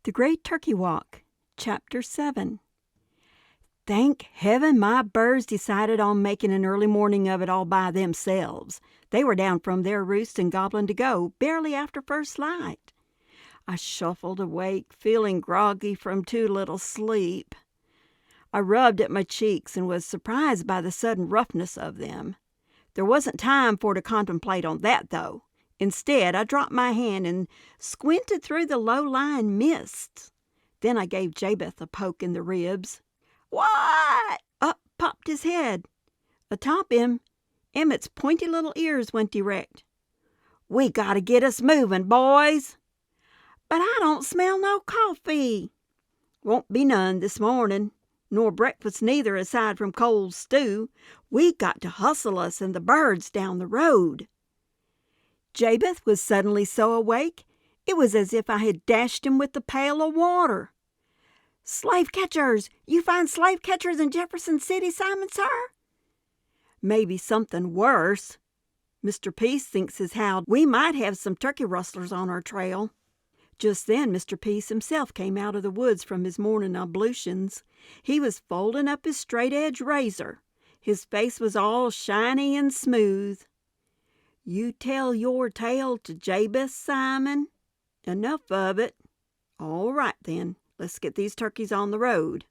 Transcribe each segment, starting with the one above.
The Great Turkey Walk, Chapter 7. Thank heaven my birds decided on making an early morning of it all by themselves. They were down from their roost and gobbling to go, barely after first light. I shuffled awake, feeling groggy from too little sleep. I rubbed at my cheeks and was surprised by the sudden roughness of them. There wasn't time for to contemplate on that, though. Instead, I dropped my hand and squinted through the low-lying mist. Then I gave Jabeth a poke in the ribs. "What?" Up popped his head. Atop him, Emmett's pointy little ears went erect. "We gotta get us moving, boys." "But I don't smell no coffee." "Won't be none this morning, nor breakfast neither, aside from cold stew. We got to hustle us and the birds down the road." Jabeth was suddenly so awake, it was as if I had dashed him with a pail of water. "Slave catchers! You find slave catchers in Jefferson City, Simon, sir?" "Maybe something worse. Mr. Peace thinks as how we might have some turkey rustlers on our trail." Just then Mr. Peace himself came out of the woods from his morning ablutions. He was folding up his straight-edge razor. His face was all shiny and smooth. "You tell your tale to Jabez, Simon?" "Enough of it." "All right, then. Let's get these turkeys on the road."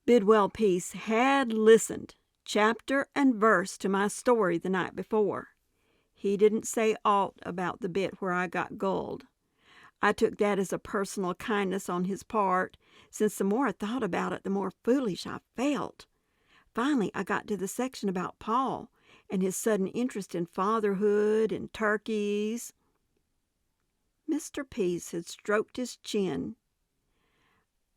Bidwell Peace had listened, chapter and verse, to my story the night before. He didn't say aught about the bit where I got gulled. I took that as a personal kindness on his part, since the more I thought about it, the more foolish I felt. Finally, I got to the section about Paul and his sudden interest in fatherhood and turkeys. Mr. Peace had stroked his chin.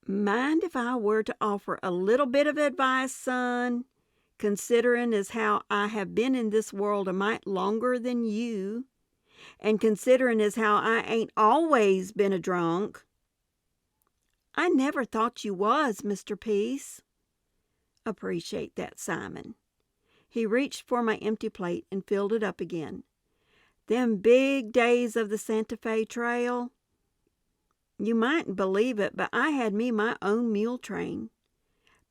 "Mind if I were to offer a little bit of advice, son, considering as how I have been in this world a mite longer than you, and considering as how I ain't always been a drunk?" "I never thought you was, Mr. Peace." "Appreciate that, Simon." He reached for my empty plate and filled it up again. "Them big days of the Santa Fe Trail. You mightn't believe it, but I had me my own mule train.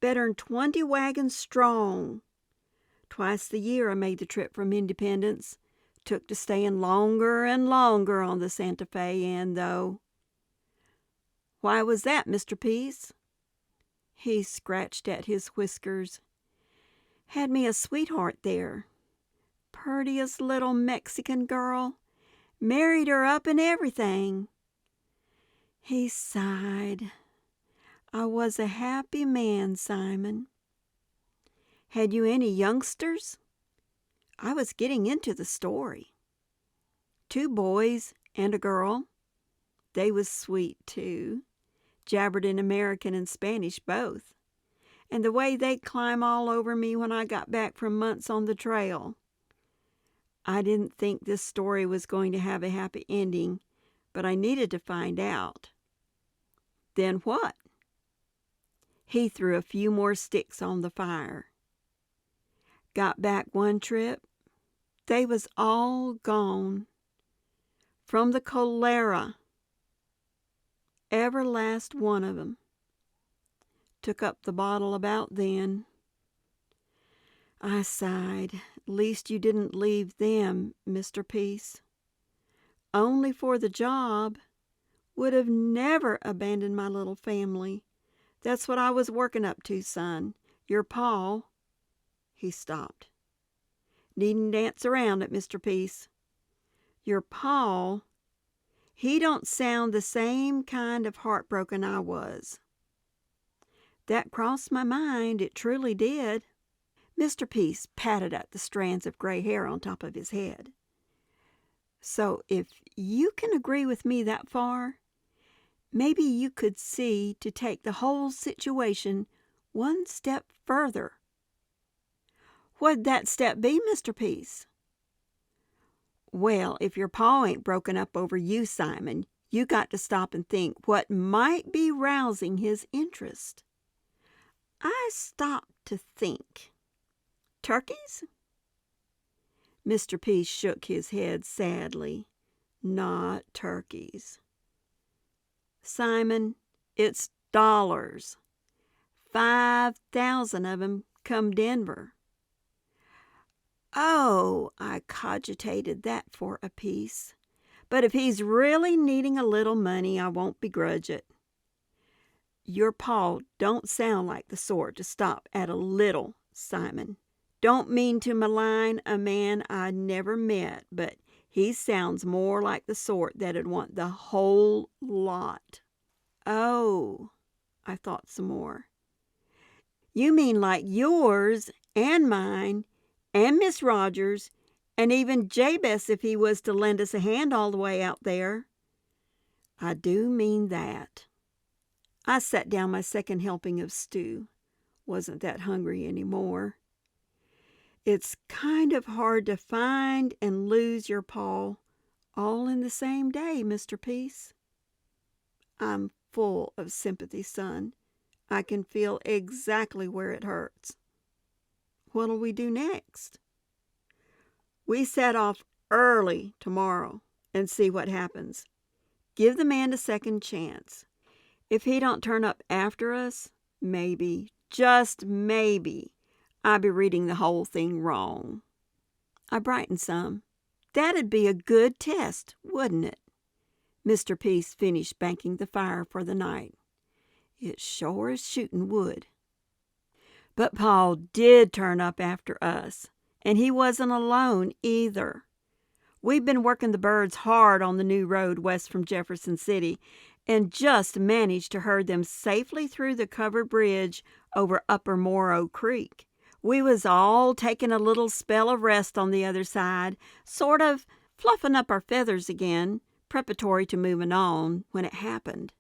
Better'n 20 wagons strong. Twice the year I made the trip from Independence. Took to staying longer and longer on the Santa Fe end, though." "Why was that, Mr. Peace?" He scratched at his whiskers. "Had me a sweetheart there. Purtiest little Mexican girl. Married her up and everything." He sighed. "I was a happy man, Simon." "Had you any youngsters?" I was getting into the story. "2 boys and a girl. They was sweet, too. Jabbered in American and Spanish both. And the way they'd climb all over me when I got back from months on the trail. I didn't think this story was going to have a happy ending, but I needed to find out." "Then what?" He threw a few more sticks on the fire. "Got back one trip. They was all gone. From the cholera. Every last one of 'em. Took up the bottle about then." I sighed. "At least you didn't leave them, Mr. Peace." "Only for the job. Would have never abandoned my little family. That's what I was working up to, son. Your pa—" He stopped. "Needn't dance around it, Mr. Peace. Your pa, he don't sound the same kind of heartbroken I was." "That crossed my mind, it truly did." Mr. Peace patted at the strands of gray hair on top of his head. "So if you can agree with me that far, maybe you could see to take the whole situation one step further." "What'd that step be, Mr. Peace?" "Well, if your pa ain't broken up over you, Simon, you got to stop and think what might be rousing his interest." I stopped to think. "Turkeys?" Mr. Peace shook his head sadly. "Not turkeys." Simon, it's dollars. 5,000 of 'em come Denver." "Oh," I cogitated that for a piece. "But if he's really needing a little money, I won't begrudge it." "Your pa don't sound like the sort to stop at a little, Simon. Don't mean to malign a man I never met, but he sounds more like the sort that'd want the whole lot." "Oh," I thought some more. "You mean like yours and mine and Miss Rogers, and even Jabez if he was to lend us a hand all the way out there." "I do mean that." I set down my second helping of stew. Wasn't that hungry anymore. "It's kind of hard to find and lose your pa all in the same day, Mr. Peace." "I'm full of sympathy, son. I can feel exactly where it hurts." "What'll we do next?" "We set off early tomorrow and see what happens. Give the man a second chance. If he don't turn up after us, maybe, just maybe, I be reading the whole thing wrong." I brightened some. "That'd be a good test, wouldn't it?" Mr. Peace finished banking the fire for the night. "It sure is shooting wood." But Paul did turn up after us, and he wasn't alone either. We've been working the birds hard on the new road west from Jefferson City, and just managed to herd them safely through the covered bridge over Upper Morrow Creek. We was all taking a little spell of rest on the other side, sort of fluffing up our feathers again, preparatory to moving on, when it happened.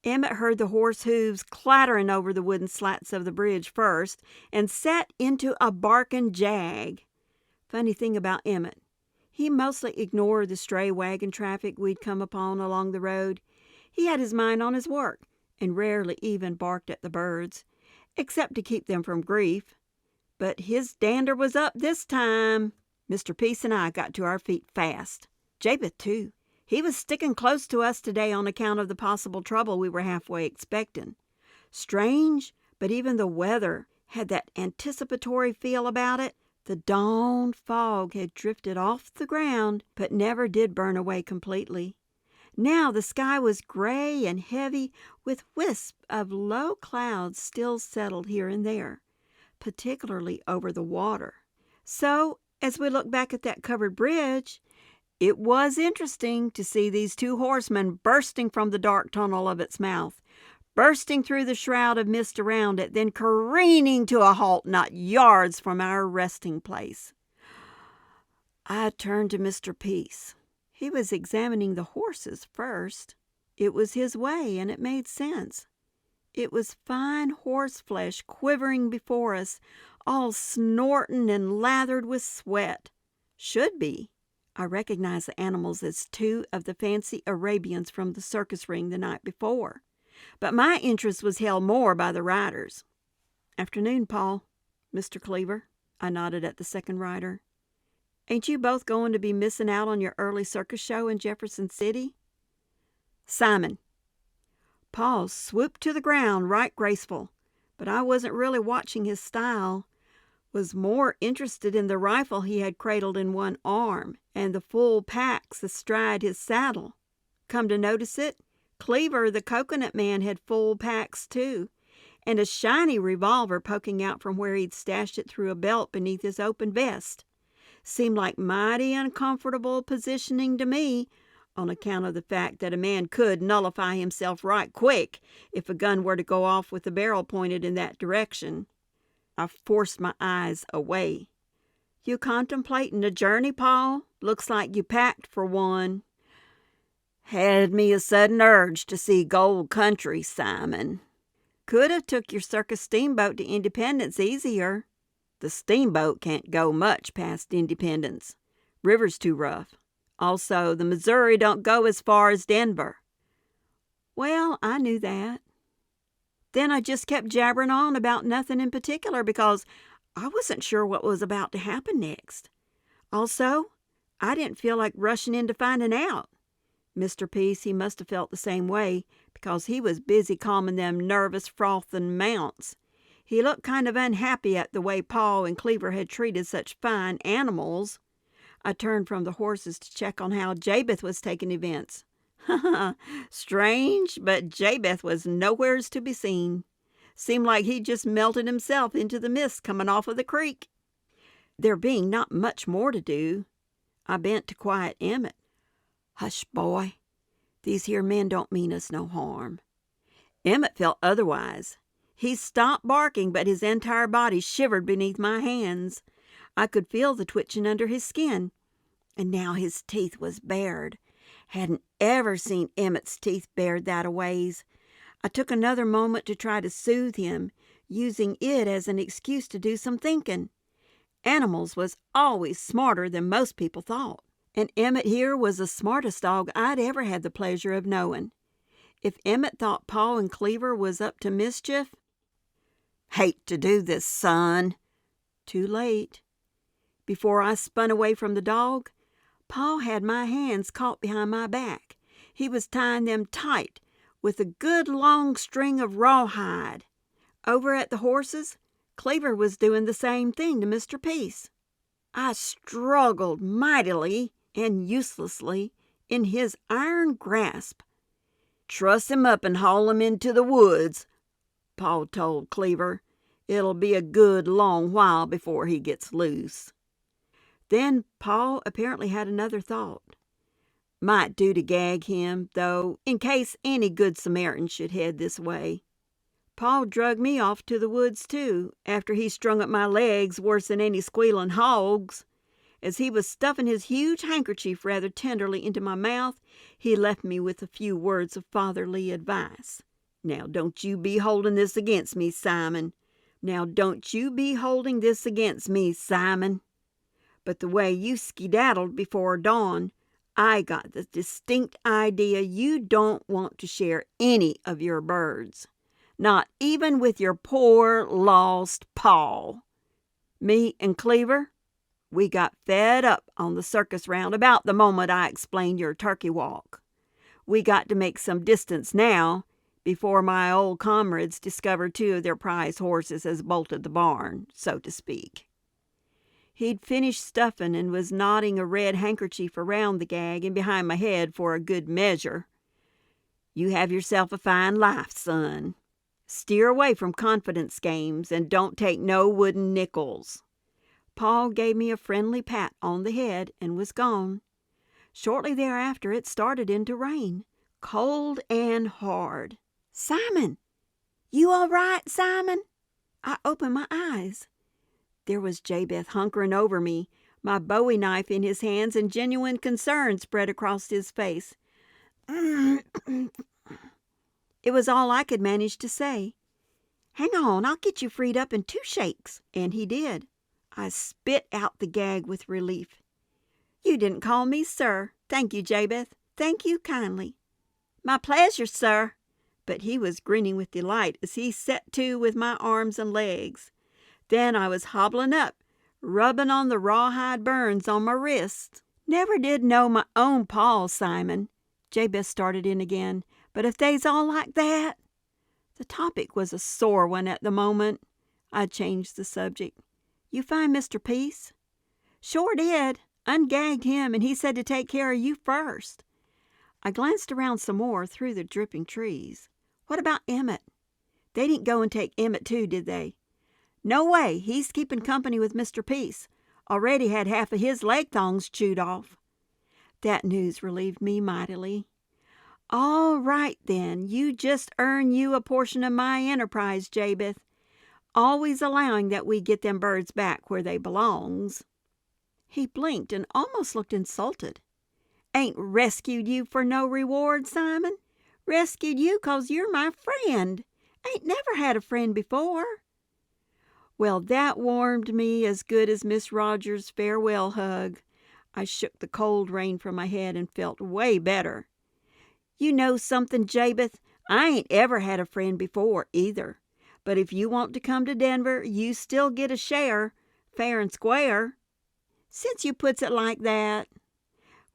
Emmett heard the horse hooves clattering over the wooden slats of the bridge first, and set into a barking jag. Funny thing about Emmett, he mostly ignored the stray wagon traffic we'd come upon along the road. He had his mind on his work, and rarely even barked at the birds, except to keep them from grief. But his dander was up this time. Mr. Peace and I got to our feet fast. Jabez, too. He was sticking close to us today on account of the possible trouble we were halfway expecting. Strange, but even the weather had that anticipatory feel about it. The dawn fog had drifted off the ground, but never did burn away completely. Now the sky was gray and heavy, with wisps of low clouds still settled here and there, particularly over the water. So, as we looked back at that covered bridge, it was interesting to see these two horsemen bursting from the dark tunnel of its mouth, bursting through the shroud of mist around it, then careening to a halt not yards from our resting place. I turned to Mr. Peace. He was examining the horses first. It was his way, and it made sense. It was fine horse flesh quivering before us, all snorting and lathered with sweat. Should be. I recognized the animals as two of the fancy Arabians from the circus ring the night before. But my interest was held more by the riders. "Afternoon, Paul. Mr. Cleaver." I nodded at the second rider. "Ain't you both going to be missing out on your early circus show in Jefferson City?" "Simon." Paul swooped to the ground right graceful, but I wasn't really watching his style. Was more interested in the rifle he had cradled in one arm and the full packs astride his saddle. Come to notice it, Cleaver, the coconut man, had full packs too, and a shiny revolver poking out from where he'd stashed it through a belt beneath his open vest. Seemed like mighty uncomfortable positioning to me, on account of the fact that a man could nullify himself right quick if a gun were to go off with the barrel pointed in that direction. I forced my eyes away. "You contemplating a journey, Paul? Looks like you packed for one." "Had me a sudden urge to see gold country, Simon." "Could have took your circus steamboat to Independence easier." "The steamboat can't go much past Independence. River's too rough. Also, the Missouri don't go as far as Denver." "Well, I knew that." Then I just kept jabbering on about nothing in particular because I wasn't sure what was about to happen next. Also, I didn't feel like rushing into finding out. Mr. Peace, he must have felt the same way, because he was busy calming them nervous, frothing mounts. He looked kind of unhappy at the way Paul and Cleaver had treated such fine animals. I turned from the horses to check on how Jabez was taking events. Strange, but Jabez was nowheres to be seen. Seemed like he'd just melted himself into the mist coming off of the creek. There being not much more to do, I bent to quiet Emmett. "Hush, boy. These here men don't mean us no harm." Emmett felt otherwise. He stopped barking, but his entire body shivered beneath my hands. I could feel the twitching under his skin, and now his teeth was bared. Hadn't ever seen Emmett's teeth bared that a ways. I took another moment to try to soothe him, using it as an excuse to do some thinking. Animals was always smarter than most people thought, and Emmett here was the smartest dog I'd ever had the pleasure of knowing. If Emmett thought Paul and Cleaver was up to mischief... Hate to do this, son. Too late. Before I spun away from the dog, Paul had my hands caught behind my back. He was tying them tight with a good long string of rawhide. Over at the horses, Cleaver was doing the same thing to Mr. Peace. I struggled mightily and uselessly in his iron grasp. "Truss him up and haul him into the woods," Paul told Cleaver. "It'll be a good long while before he gets loose." Then Paul apparently had another thought. Might do to gag him, though, in case any good Samaritan should head this way. Paul drug me off to the woods, too, after he strung up my legs worse than any squealing hogs. As he was stuffing his huge handkerchief rather tenderly into my mouth, he left me with a few words of fatherly advice. "Now don't you be holding this against me, Simon. Now don't you be holding this against me, Simon. But the way you skedaddled before dawn, I got the distinct idea you don't want to share any of your birds. Not even with your poor, lost Paul. Me and Cleaver, we got fed up on the circus round about the moment I explained your turkey walk. We got to make some distance now, before my old comrades discovered two of their prize horses has bolted the barn, so to speak." He'd finished stuffing and was knotting a red handkerchief around the gag and behind my head for a good measure. "You have yourself a fine life, son. Steer away from confidence games and don't take no wooden nickels." Paul gave me a friendly pat on the head and was gone. Shortly thereafter it started in to rain, cold and hard. "Simon! You all right, Simon?" I opened my eyes. There was Jabez hunkering over me, my bowie knife in his hands, and genuine concern spread across his face. It was all I could manage to say. "Hang on, I'll get you freed up in 2 shakes." And he did. I spit out the gag with relief. "You didn't call me sir. Thank you, Jabez. Thank you kindly." "My pleasure, sir." But he was grinning with delight as he set to with my arms and legs. Then I was hobbling up, rubbing on the rawhide burns on my wrists. "Never did know my own Paul, Simon," Jabez started in again. "But if they's all like that—" The topic was a sore one at the moment. I changed the subject. "You find Mr. Peace?" "Sure did. Ungagged him, and he said to take care of you first." I glanced around some more through the dripping trees. "What about Emmett? They didn't go and take Emmett too, did they?" "No way. He's keeping company with Mr. Peace. Already had half of his leg thongs chewed off." That news relieved me mightily. "All right, then. You just earn you a portion of my enterprise, Jabez. Always allowing that we get them birds back where they belongs." He blinked and almost looked insulted. "Ain't rescued you for no reward, Simon. Rescued you 'cause you're my friend. Ain't never had a friend before." Well, that warmed me as good as Miss Rogers' farewell hug. I shook the cold rain from my head and felt way better. "You know something, Jabez? I ain't ever had a friend before, either. But if you want to come to Denver, you still get a share, fair and square." "Since you puts it like that."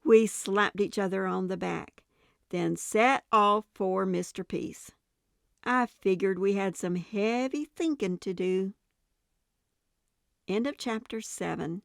We slapped each other on the back. then set off for Mr. Peace. I figured we had some heavy thinking to do. End of chapter 7.